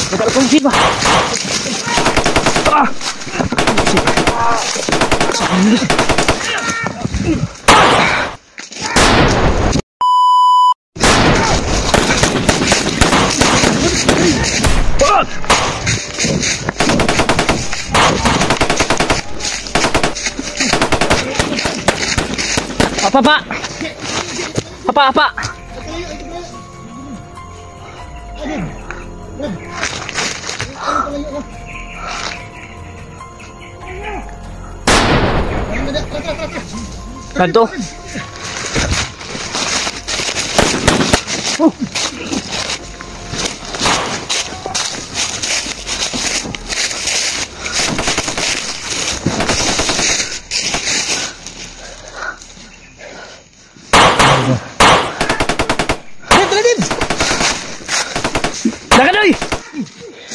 Tagal kong sipa. Ah! Apa pak? Apa? Bantu.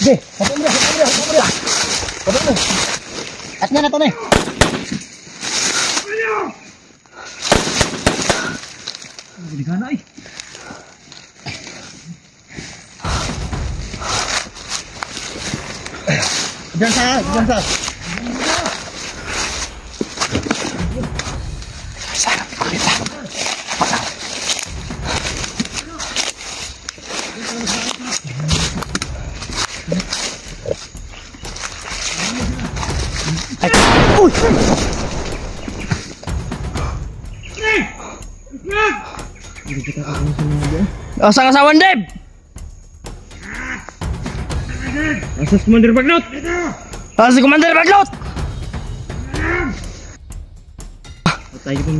Deh, kapag mo. At nga na to na eh. Hindi ka na eh. Diyan sa. Sarap kita. Uy! Asa kasawan, Deb? Asa si Commander Bagnot? Asa si Commander Bagnot? Tayo kung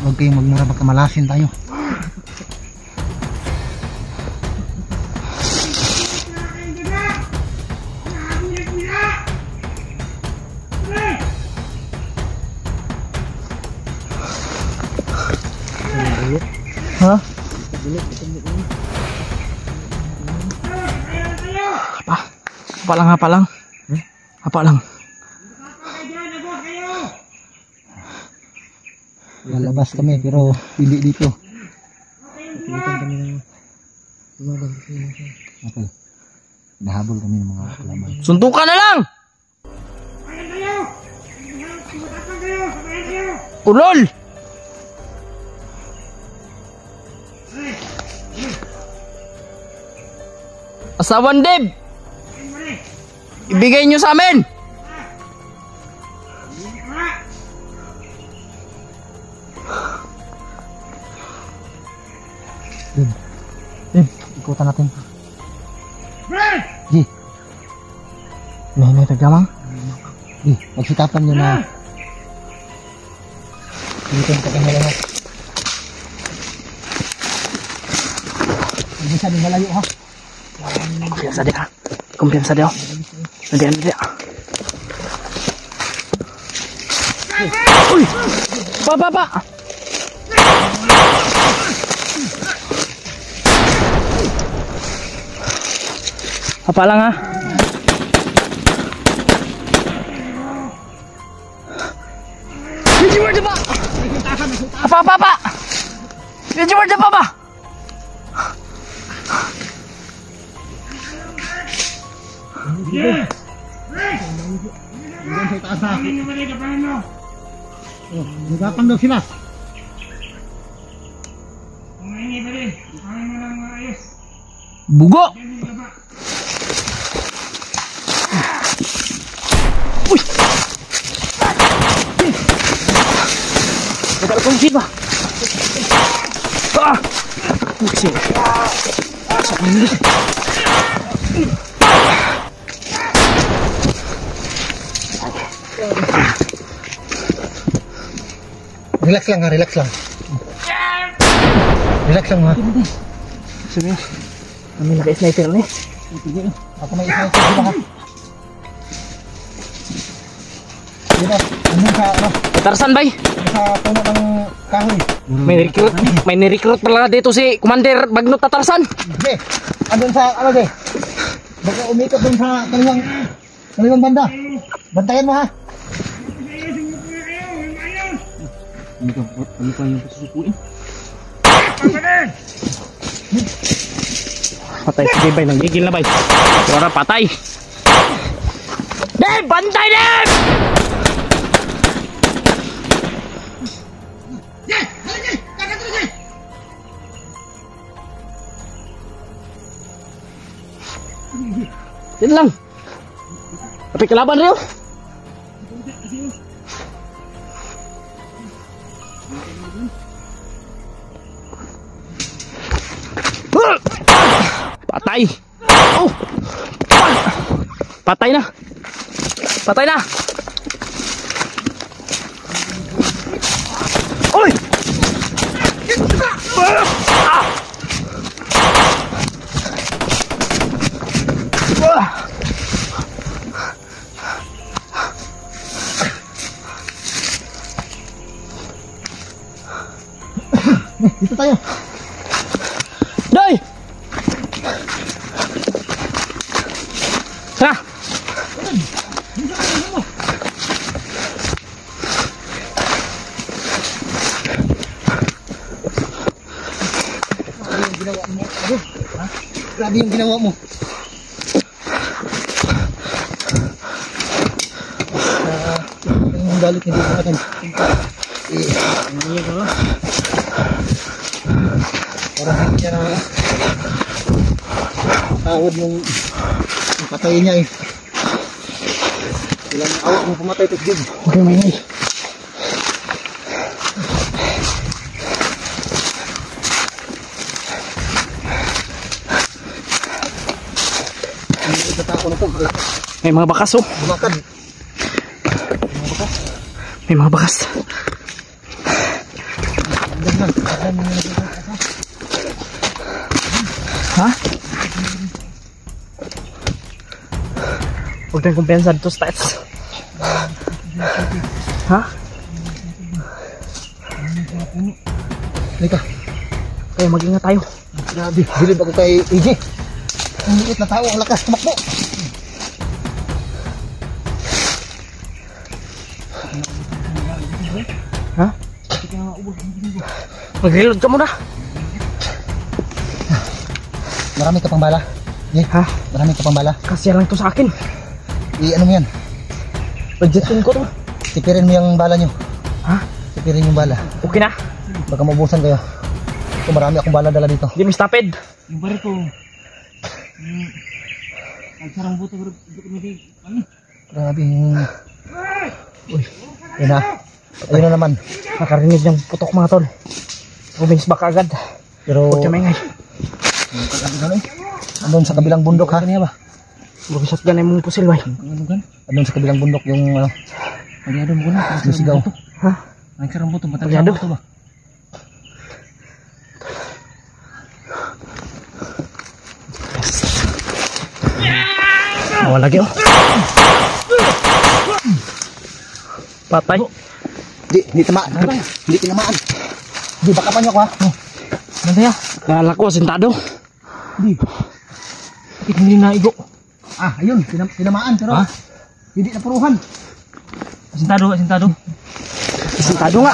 huwag kayong magmura, magkamalasin tayo. Ha? Hapa lang. Hapa lang. Lalabas kami pero hindi dito. Nahabol kami ng mga kalaban. Suntukan na lang! Ulol! Asawan, Deb! Ibigay nyo sa amin! Deb, ikutan natin. Ji. May tagdamang. Ji, magsikapan nyo na. Ikutan ka kanya lang. Hindi sa din malayo ha. Kumpiyansa dia, ha? Kumpiyansa dia. Nanti. Uy! Pa! Apa lang ha? Medyo word pa! Apa? Medyo word pa ba? Diyan sa itaas ha. Nagapang daw sila. Bugo! Uy! Tagal kong sipa. Ah! Pusing. Sa English. Relax lang ha, relax lang. Relax lang ha. Sabi, kami naka-sniper ni. Ako may sniper sila ha. Dito, andun sa ano? Tatarsan bay. Sa puno ng kahoy. May ni-recruit pala dito si Commander Bagnot Tatarsan. Okay, andun sa ano de? Baka umikot dun sa kanilang banda. Bantayan mo ha. Ano pa yung susukuin? Patay, sige bay, nanggigil na bay. Wala patay. Deb, bantay Deb! Yan lang. Tapi kelaban Rio. Patay. Oh. Patay na. Patay na. Oy. Ah. Dito tayo. Day! Tara! Grabe yung ginawa mo. Yung galit hindi ko natin. Parang hindi niya na tawad yung patayin niya eh. Ilang awak mo pumatay ito din. Okay, may ngay. Hindi ito tao na ito. May mga bakas oh. Bumakad. May mga bakas. Ha? Huwag tayong kumpensa dito sa taas. Ha? Halika. Kaya mag-ingat tayo. Grabe. Bilib ako kay AJ. Ang liit na tao. Ang lakas tumakbo. Ha? Mag-reload ka muna. Marami ka pang bala. Eh, Ha? marami ka pang bala. Kasya lang to sa akin. Ano mo yan? Budgetin ko to. Tipirin mo yung bala nyo. Ha? Tipirin yung bala. Okay na. Baka maubusan kayo. Ito, marami akong bala dala dito. Hindi mo stopid. Yung bari ko, ang sarang buto, Grabe yung... Uy, yun na. Ayun na naman. Nakarinig ng putok mga tol. Bumings baka agad. Pero... Huwag siya maingay. Andun sa kabilang bundok ha? Kanya ba? Bumisat ganay mong pusil bay. Andun sa kabilang bundok yung ano... palyado mo ko na. Yung sigaw. Ha? Ang sarang buto, Palyado. matang buto ba? Wala lagi oh. Patay. Di tamaan. Hindi tinamaan. Di, baka pa nyo ko ha? Nanti ya. Kala ko sintado. Di. Bakit hindi naigo? Ah, ayun. Tinamaan pero... Ha? Hindi napuruhan. Asintado, asintado. Sintado nga.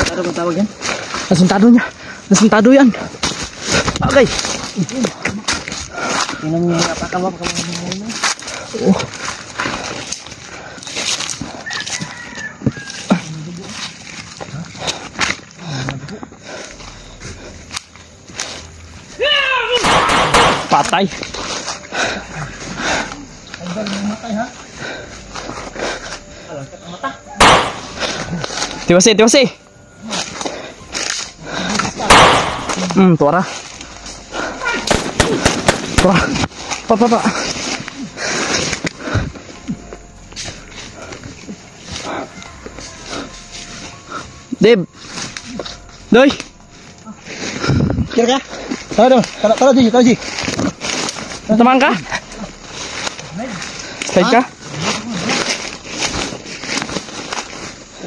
Ano bang tawag yan? Nasintado niya. Nasintado yan. Okay. Tingnan mo yung apakawa, Oh. Patay. Tiwasi, tiwasi. Tuara. Tuara. Pa. Deb. Doy. Kira ka? Tara, Tara, Ji. Teman ka? Slide ka?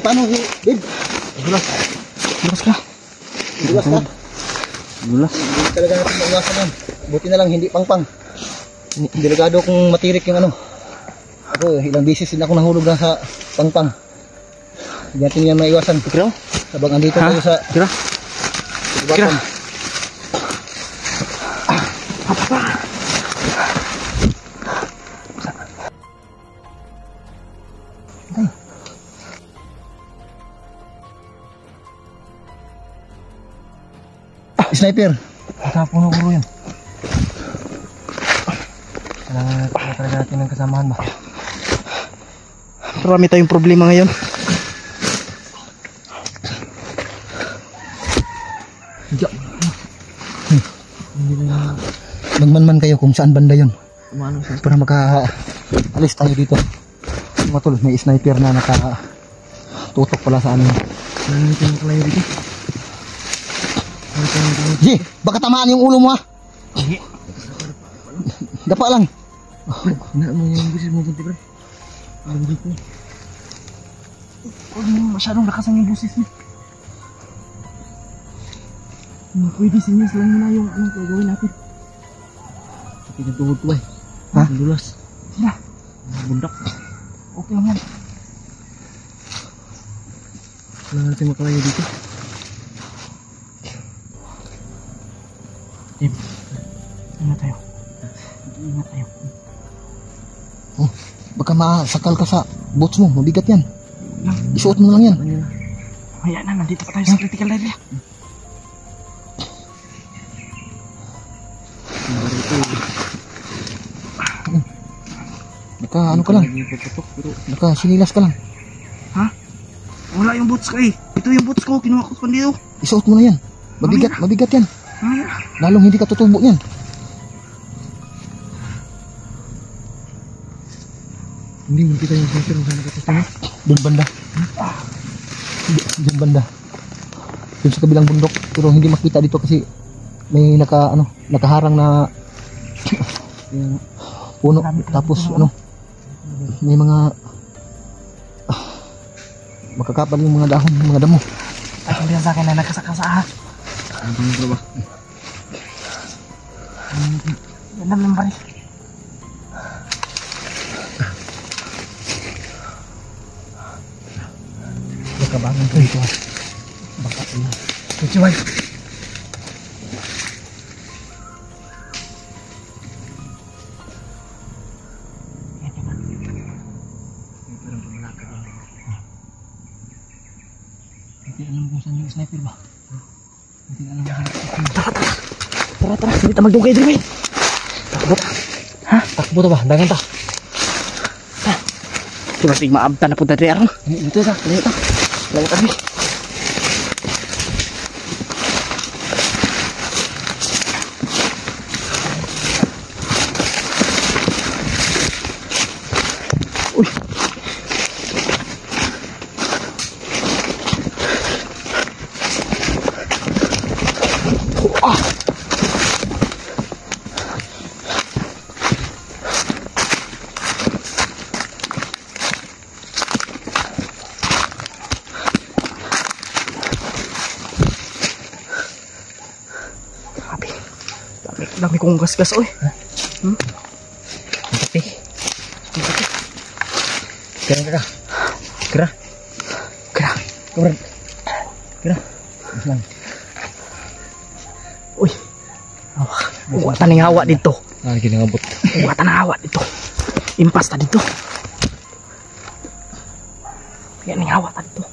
Paano si Dib? Bulas ka. Bulas ka? Bulas. Hindi talaga natin maiwasan yan. Buti na lang hindi pangpang. Delikado kung matirik yung ano. Ako, ilang beses din ako nahulog na sa pangpang. Hindi natin yan maiwasan. Kira? Habang andito Ha? tayo sa Kira? Kira. Sniper. Puno guro yun. Kailangan talaga natin ng kasamahan ba? Marami tayong problema ngayon. Magmanman kayo kung saan banda yun. Umano siya. Para maka-alis tayo dito. Mga tol, may sniper na naka-tutok pala sa amin. Nangitin ko kayo dito. Ji, baka tamaan yung ulo mo ha. Sige. Dapa lang. Hina mo yung busis mo kunti bro. Alam dito. Huwag mo masyadong lakasan yung busis mo. Pwede sinis lang muna yung anong gagawin natin. Sakit yung tuhod ko eh. Ha? Ang dulas. Sila. Bundak. Okay lang yan. Kailangan natin makalayo dito. Tim, ingat tayo. Ingat tayo. Oh, baka masakal ka sa boots mo. Mabigat yan. Yan. Isuot mo na lang yan. Ano yun? Kaya na, nandito pa tayo sa critical area. Naka ano ka lang. Naka sinilas ka lang. Ha? Wala yung boots ko eh. Ito yung boots ko, kinuha ko pa dito. Isuot mo na yan. Mabigat yan. Ay, Lalong hindi ka tutubo yan. Hindi mo kita yung sniper kung saan nakatas na. Doon banda. Diyan banda. Doon sa kabilang bundok. Pero hindi makita dito kasi may nakaharang na puno. Tapos may mga makakapal yung mga dahon, mga damo. ay kung sa akin na nagkasakasa ha. Ano ba yung bro ba? Yan naman ba rin. Nakabangan ko dito. Baka ina. Kuchiway. Hindi alam kung saan yung sniper ba? Hindi alam kung saan yung Tara, tara. Hindi ta magdugay din eh. takbo. Ha? Takbo ta ba? Dangan ta. Diba sig maabta na po dati aron. Dito ta. Layo ta. Layo kami. Uy. Ah. Dami kong gas-gas oy. Tapi. Kira. Kira. Kira. Kira. Kira. Islang. Uy. Hawak. Uwatan ng hawa dito. Ah, ginangabot. Uwatan ng hawa dito. Impas ta dito. Yan ng hawa ta dito.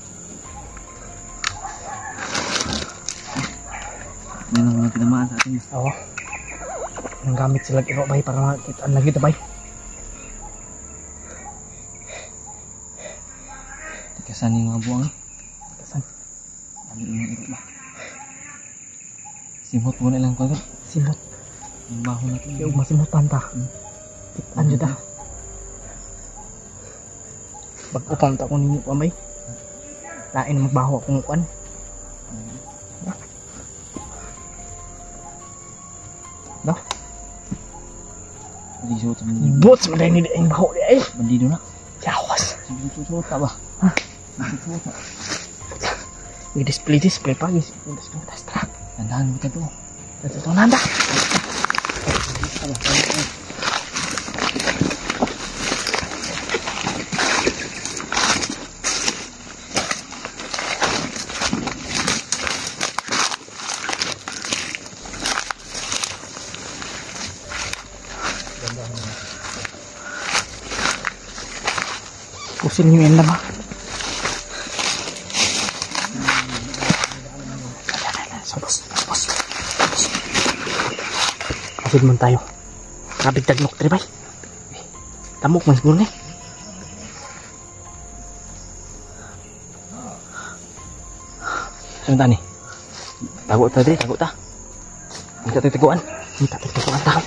Yan ang mga tinamaan sa atin. Oo. Ang gamit sila kiro bay para makita lagi ta bay. Tikasan yung mga buwang. Kasan? Ano yung iro ba? Simot muna lang ko. Simot. Yung baho natin. Yung masimutan ta. Kitaan dyan ta. Pag-upang ta ko ninyo pa bay. Lain magbaho akong kuan. No? Suot sa bandido. Boots maday ni ang baho di ay. Bandido na. Yawas. Suot ta ba? Ha? Suot na. I-display pa guys. I-display tas tra. Tandaan mo ka to. Ito nanda. Pusin nyo yan lang ha. Sa bus. Asid man tayo. Kapit tagnok tribay. Tamok man siguro ni. Saan ni? Tago ta diri, tago ta. Minta tayo taguan. Minta tayo taguan tao.